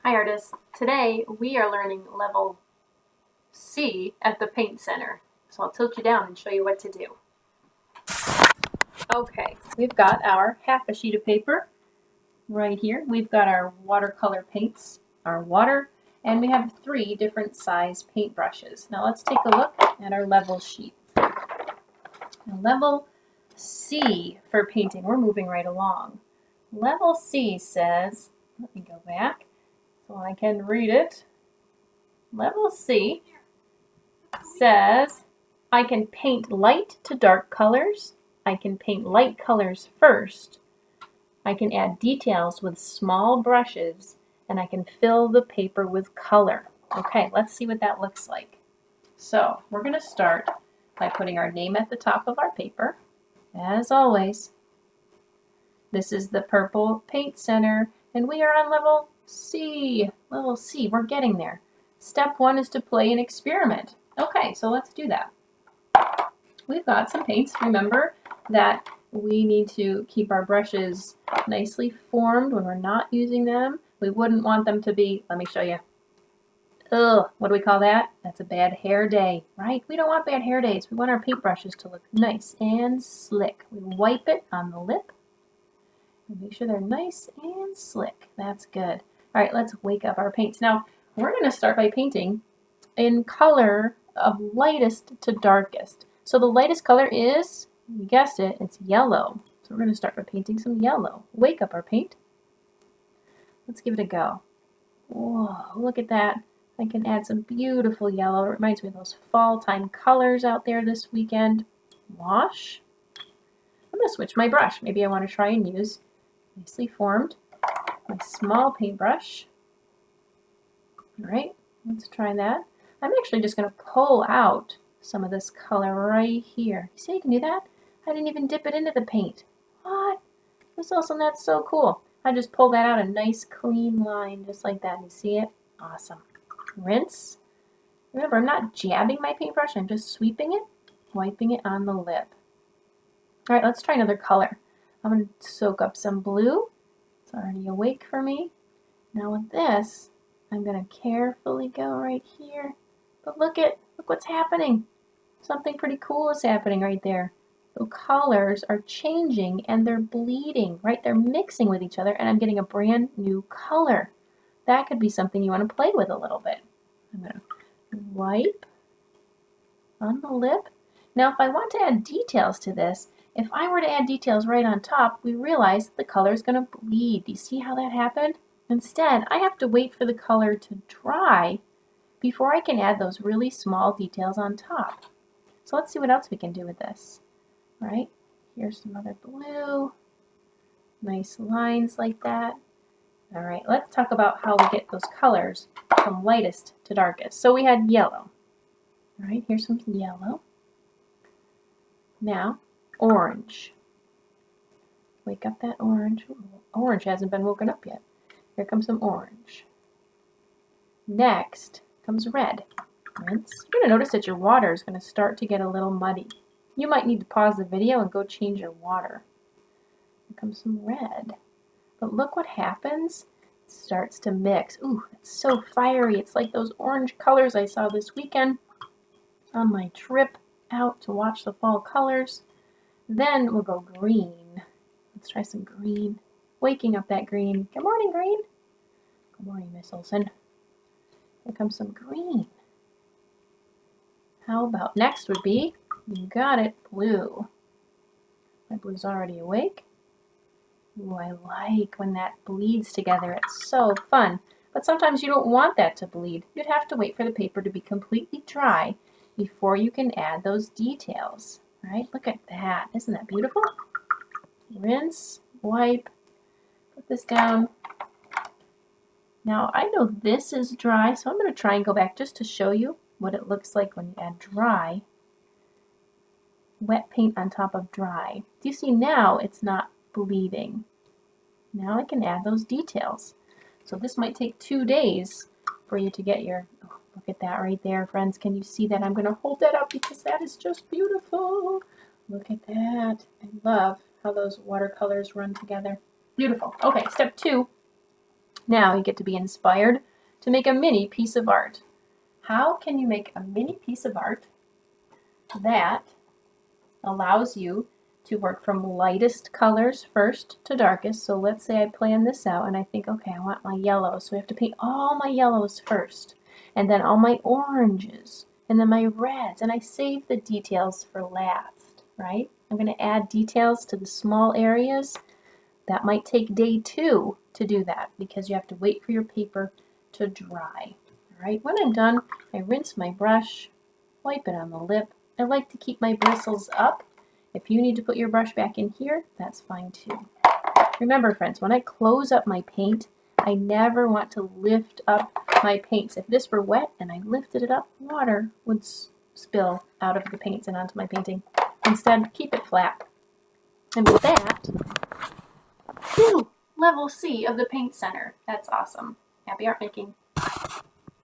Hi artists, today we are learning level C at the Paint Center. So I'll tilt you down and show you what to do. Okay, we've got our half a sheet of paper right here. We've got our watercolor paints, our water, and we have 3 different size paint brushes. Now let's take a look at our level sheet. Now, level C for painting, we're moving right along. Level C says, let me go back so I can read it. Level C says I can paint light to dark colors. I can paint light colors first. I can add details with small brushes, and I can fill the paper with color. Okay, let's see what that looks like. So we're going to start by putting our name at the top of our paper, as always. This is the Purple Paint Center, and we are on level C. Level C, we're getting there. Step 1 is to play an experiment. Okay, so let's do that. We've got some paints. Remember that we need to keep our brushes nicely formed when we're not using them. We wouldn't want them to be, let me show you. Ugh, what do we call that? That's a bad hair day, right? We don't want bad hair days. We want our paintbrushes to look nice and slick. We wipe it on the lip and make sure they're nice and slick. That's good. All right, let's wake up our paints. Now, we're going to start by painting in color of lightest to darkest. So the lightest color is, you guessed it, it's yellow. So we're going to start by painting some yellow. Wake up our paint. Let's give it a go. Whoa, look at that. I can add some beautiful yellow. It reminds me of those fall time colors out there this weekend. Wash. I'm going to switch my brush. Maybe I want to try and use nicely formed my small paintbrush. All right, let's try that. I'm actually just going to pull out some of this color right here. You see I can do that? I didn't even dip it into the paint. What? This also, that's so cool. I just pull that out a nice clean line just like that. You see it? Awesome. Rinse. Remember, I'm not jabbing my paintbrush. I'm just sweeping it, wiping it on the lip. All right, let's try another color. I'm going to soak up some blue. It's already awake for me. Now with this, I'm going to carefully go right here. But look what's happening. Something pretty cool is happening right there. The colors are changing and they're bleeding, right? They're mixing with each other and I'm getting a brand new color. That could be something you want to play with a little bit. I'm going to wipe on the lip. Now if I want to add details to this, if I were to add details right on top, we realize the color is going to bleed. Do you see how that happened? Instead, I have to wait for the color to dry before I can add those really small details on top. So let's see what else we can do with this. All right, here's some other blue. Nice lines like that. All right, let's talk about how we get those colors from lightest to darkest. So we had yellow. All right, here's some yellow. Now, orange. Wake up that orange. Ooh, orange hasn't been woken up yet. Here comes some orange. Next comes red. Rinse. You're going to notice that your water is going to start to get a little muddy. You might need to pause the video and go change your water. Here comes some red. But look what happens. It starts to mix. Ooh, it's so fiery. It's like those orange colors I saw this weekend on my trip out to watch the fall colors. Then we'll go green. Let's try some green. Waking up that green. Good morning, green. Good morning, Miss Olson. Here comes some green. How about next would be, you got it, blue. My blue's already awake. Ooh, I like when that bleeds together. It's so fun. But sometimes you don't want that to bleed. You'd have to wait for the paper to be completely dry before you can add those details. All right, look at that. Isn't that beautiful? Rinse, wipe, put this down. Now, I know this is dry, so I'm going to try and go back just to show you what it looks like when you add dry, wet paint on top of dry. Do you see now it's not bleeding? Now I can add those details. So this might take 2 days for you to get your, oh, look at that right there, friends. Can you see that? I'm going to hold that up because that is just beautiful. Look at that. I love how those watercolors run together. Beautiful. Okay, step 2. Now you get to be inspired to make a mini piece of art. How can you make a mini piece of art that allows you to work from lightest colors first to darkest? So let's say I plan this out and I think, okay, I want my yellows. So I have to paint all my yellows first, and then all my oranges, and then my reds, and I save the details for last, right? I'm going to add details to the small areas. That might take day 2 to do that because you have to wait for your paper to dry. All right, when I'm done, I rinse my brush, wipe it on the lip. I like to keep my bristles up. If you need to put your brush back in here, that's fine too. Remember, friends, when I close up my paint, I never want to lift up my paints. If this were wet and I lifted it up, water would spill out of the paints and onto my painting. Instead, keep it flat. And with that, level C of the Paint Center. That's awesome. Happy art making.